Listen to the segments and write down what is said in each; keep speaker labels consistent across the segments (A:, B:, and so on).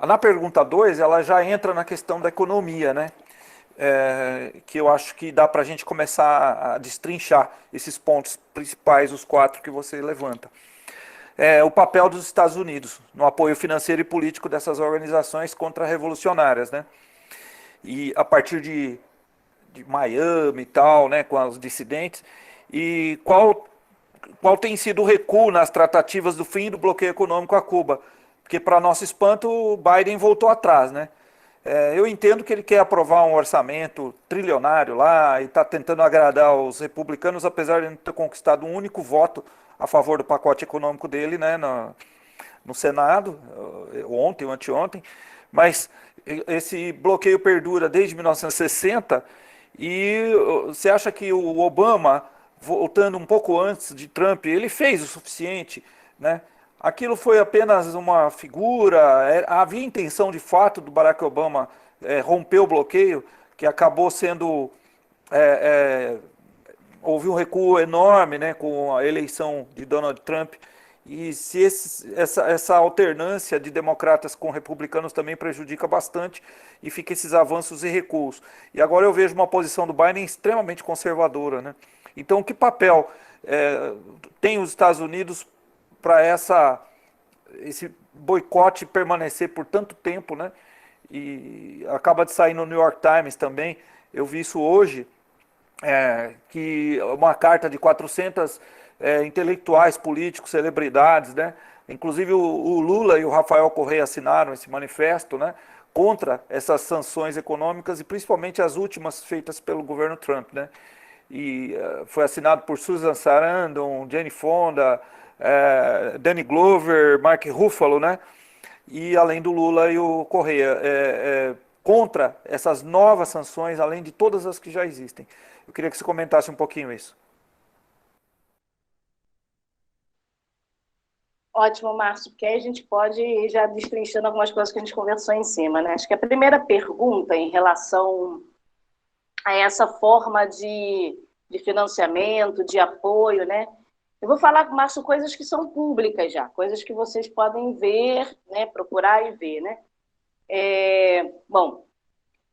A: Na pergunta 2, ela já entra na questão da economia, né? Que eu acho que dá para a gente começar a destrinchar esses pontos principais, os 4 que você levanta. O papel dos Estados Unidos no apoio financeiro e político dessas organizações contra-revolucionárias, né? E a partir de Miami e tal, né, com os dissidentes, e qual tem sido o recuo nas tratativas do fim do bloqueio econômico a Cuba? Porque, para nosso espanto, o Biden voltou atrás, né? Eu entendo que ele quer aprovar um orçamento trilionário lá e está tentando agradar os republicanos, apesar de não ter conquistado um único voto a favor do pacote econômico dele, né, no Senado, ontem ou anteontem. Mas esse bloqueio perdura desde 1960 e você acha que o Obama, voltando um pouco antes de Trump, ele fez o suficiente, né? Aquilo foi apenas uma figura, havia intenção de fato do Barack Obama romper o bloqueio, que acabou sendo houve um recuo enorme, né, com a eleição de Donald Trump. E se essa alternância de democratas com republicanos também prejudica bastante e fica esses avanços e recuos. E agora eu vejo uma posição do Biden extremamente conservadora, né? Então, que papel tem os Estados Unidos para esse boicote permanecer por tanto tempo, né? E acaba de sair no New York Times também, eu vi isso hoje, que uma carta de 400 intelectuais, políticos, celebridades, né? Inclusive o Lula e o Rafael Correa assinaram esse manifesto, né? Contra essas sanções econômicas e principalmente as últimas feitas pelo governo Trump, né? E foi assinado por Susan Sarandon, Jane Fonda, Danny Glover, Mark Ruffalo, né? E além do Lula e o Correa, contra essas novas sanções, além de todas as que já existem. Eu queria que você comentasse um pouquinho isso.
B: Ótimo, Márcio, porque aí a gente pode ir já destrinchando algumas coisas que a gente conversou em cima, né? Acho que a primeira pergunta em relação a essa forma de financiamento, de apoio, né? Eu vou falar, Márcio, coisas que são públicas já, coisas que vocês podem ver, né? Procurar e ver, né? Bom,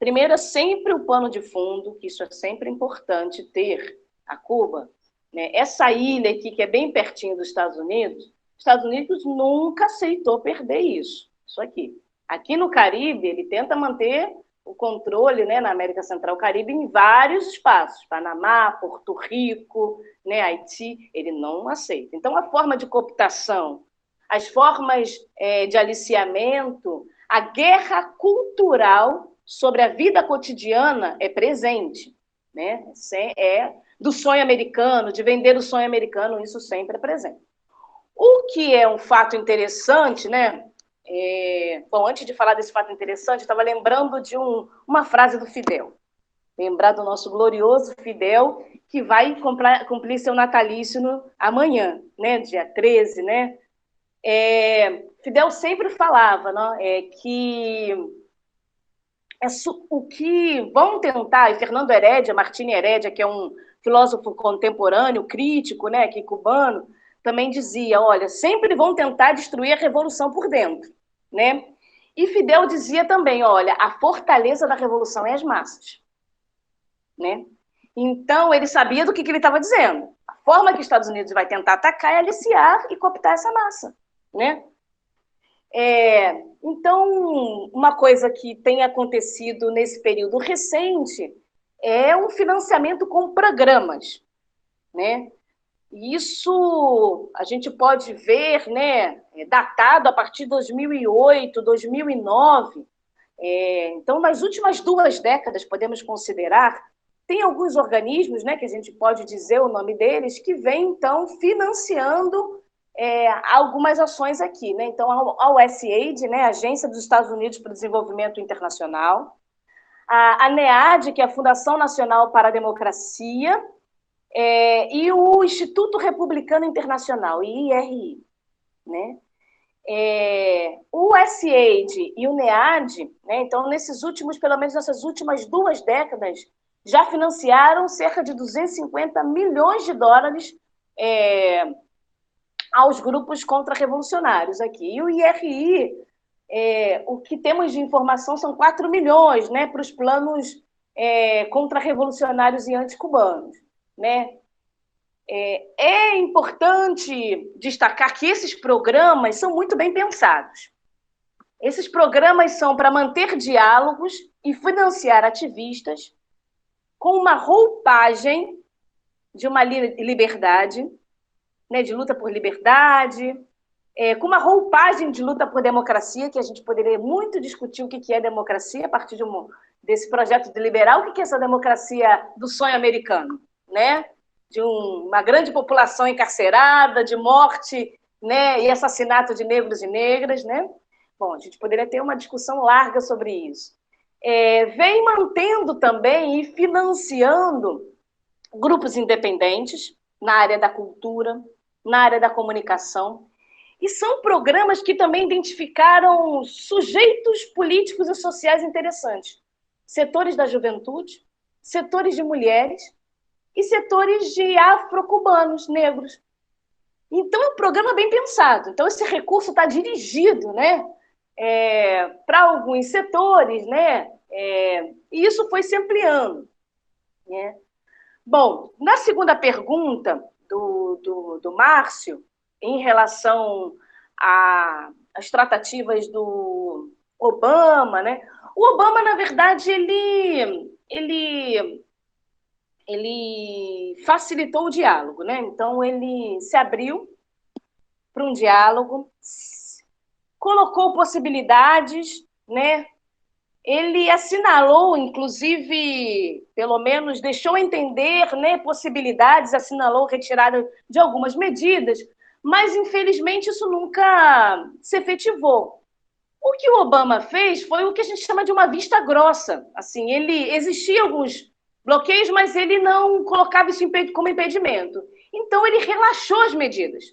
B: primeiro é sempre o pano de fundo, que isso é sempre importante ter a Cuba, né? Essa ilha aqui, que é bem pertinho dos Estados Unidos nunca aceitou perder isso aqui. Aqui no Caribe, ele tenta manter o controle, né, na América Central Caribe em vários espaços, Panamá, Porto Rico, né, Haiti, ele não aceita. Então, a forma de cooptação, as formas de aliciamento, a guerra cultural sobre a vida cotidiana é presente, né? Do sonho americano, de vender o sonho americano, isso sempre é presente. O que é um fato interessante, né? Bom, antes de falar desse fato interessante, eu estava lembrando de uma frase do Fidel. Lembrar do nosso glorioso Fidel, que vai cumprir seu natalício amanhã, né? Dia 13, né? Fidel sempre falava, né, que o que vão tentar, e Fernando Heredia, Martín Heredia, que é um filósofo contemporâneo, crítico, né, aqui cubano, também dizia, olha, sempre vão tentar destruir a revolução por dentro, né? E Fidel dizia também, olha, a fortaleza da revolução é as massas, né? Então, ele sabia do que ele estava dizendo. A forma que os Estados Unidos vai tentar atacar é aliciar e cooptar essa massa, né? Então, uma coisa que tem acontecido nesse período recente é um financiamento com programas, né? Isso a gente pode ver, né, datado a partir de 2008, 2009. Então, nas últimas 2 décadas, podemos considerar, tem alguns organismos, né, que a gente pode dizer o nome deles, que vêm, então, financiando algumas ações aqui, né? Então, a USAID, né, a Agência dos Estados Unidos para o Desenvolvimento Internacional, a NEAD, que é a Fundação Nacional para a Democracia, e o Instituto Republicano Internacional, IRI, né? O USAID e o NEAD, né, então, pelo menos nessas últimas 2 décadas, já financiaram cerca de 250 milhões de dólares aos grupos contra-revolucionários aqui. E o IRI o que temos de informação são 4 milhões, né, para os planos contra-revolucionários e anticubanos, né? É importante destacar que esses programas são muito bem pensados. Esses programas são para manter diálogos e financiar ativistas com uma roupagem de uma liberdade, né, de luta por liberdade, com uma roupagem de luta por democracia, que a gente poderia muito discutir o que é democracia a partir desse projeto de liberal. O que é essa democracia do sonho americano, né? De uma grande população encarcerada, de morte, né, e assassinato de negros e negras, né? Bom, a gente poderia ter uma discussão larga sobre isso. Vem mantendo também e financiando grupos independentes na área da cultura, na área da comunicação, e são programas que também identificaram sujeitos políticos e sociais interessantes, setores da juventude, setores de mulheres e setores de afro-cubanos, negros. Então, é um programa bem pensado. Então, esse recurso está dirigido, né, para alguns setores, né, e isso foi se ampliando, né? Bom, na segunda pergunta do Márcio, em relação às tratativas do Obama, né? O Obama, na verdade, ele facilitou o diálogo, né? Então, ele se abriu para um diálogo, colocou possibilidades, né? Ele assinalou, inclusive, pelo menos deixou entender, né, possibilidades, assinalou retirada de algumas medidas, mas, infelizmente, isso nunca se efetivou. O que o Obama fez foi o que a gente chama de uma vista grossa. Assim, existiam alguns bloqueios, mas ele não colocava isso como impedimento. Então, ele relaxou as medidas,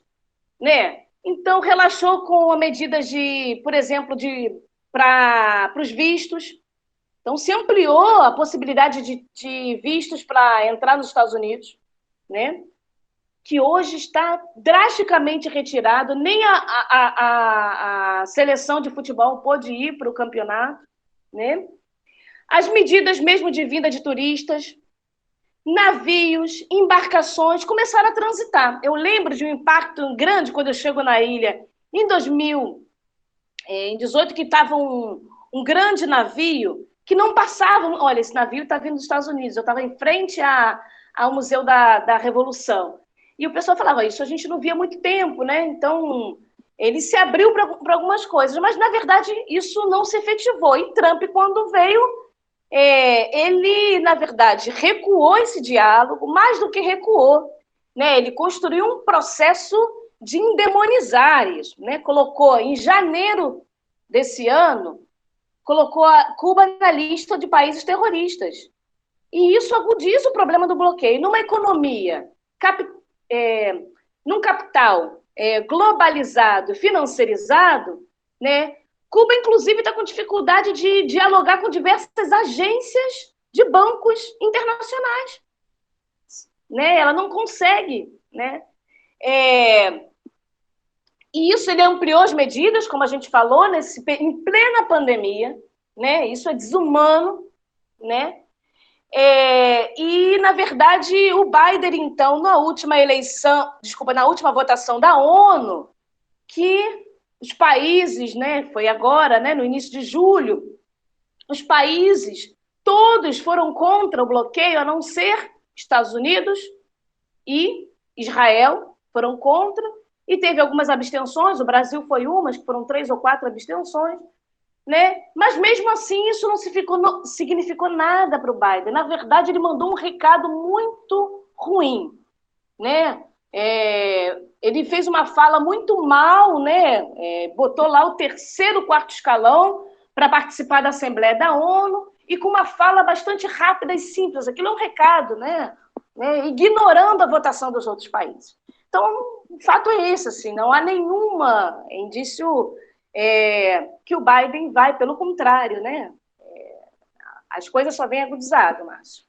B: né? Então, relaxou com a medida de, por exemplo, para os vistos. Então, se ampliou a possibilidade de vistos para entrar nos Estados Unidos, né? Que hoje está drasticamente retirado, nem a seleção de futebol pôde ir para o campeonato, né? As medidas mesmo de vinda de turistas, navios, embarcações começaram a transitar. Eu lembro de um impacto grande quando eu chego na ilha em 2018, que estava um grande navio que não passava. Olha, esse navio está vindo dos Estados Unidos. Eu estava em frente ao Museu da Revolução. E o pessoal falava, isso a gente não via há muito tempo, né? Então, ele se abriu para algumas coisas, mas, na verdade, isso não se efetivou. E Trump, quando veio, ele, na verdade, recuou esse diálogo, mais do que recuou, né? Ele construiu um processo de endemonizar isso, né? Colocou, em janeiro desse ano, colocou a Cuba na lista de países terroristas. E isso agudiza o problema do bloqueio. Numa economia, num capital globalizado, financiarizado, né? Cuba, inclusive, está com dificuldade de dialogar com diversas agências de bancos internacionais, né? Ela não consegue, né? E isso ele ampliou as medidas, como a gente falou, em plena pandemia, né? Isso é desumano, né? E, na verdade, o Biden, então, na última votação da ONU, que os países, né, foi agora, né, no início de julho, os países todos foram contra o bloqueio, a não ser Estados Unidos e Israel foram contra, e teve algumas abstenções, o Brasil foi uma, acho que foram 3 ou 4 abstenções, né? Mas mesmo assim isso não significou nada para o Biden. Na verdade, ele mandou um recado muito ruim, né? Ele fez uma fala muito mal, né? Botou lá o terceiro, quarto escalão para participar da Assembleia da ONU e com uma fala bastante rápida e simples. Aquilo é um recado, né? Ignorando a votação dos outros países. Então, o fato é esse, assim, não há nenhuma indício que o Biden vai, pelo contrário, né? As coisas só vêm agudizado, Márcio.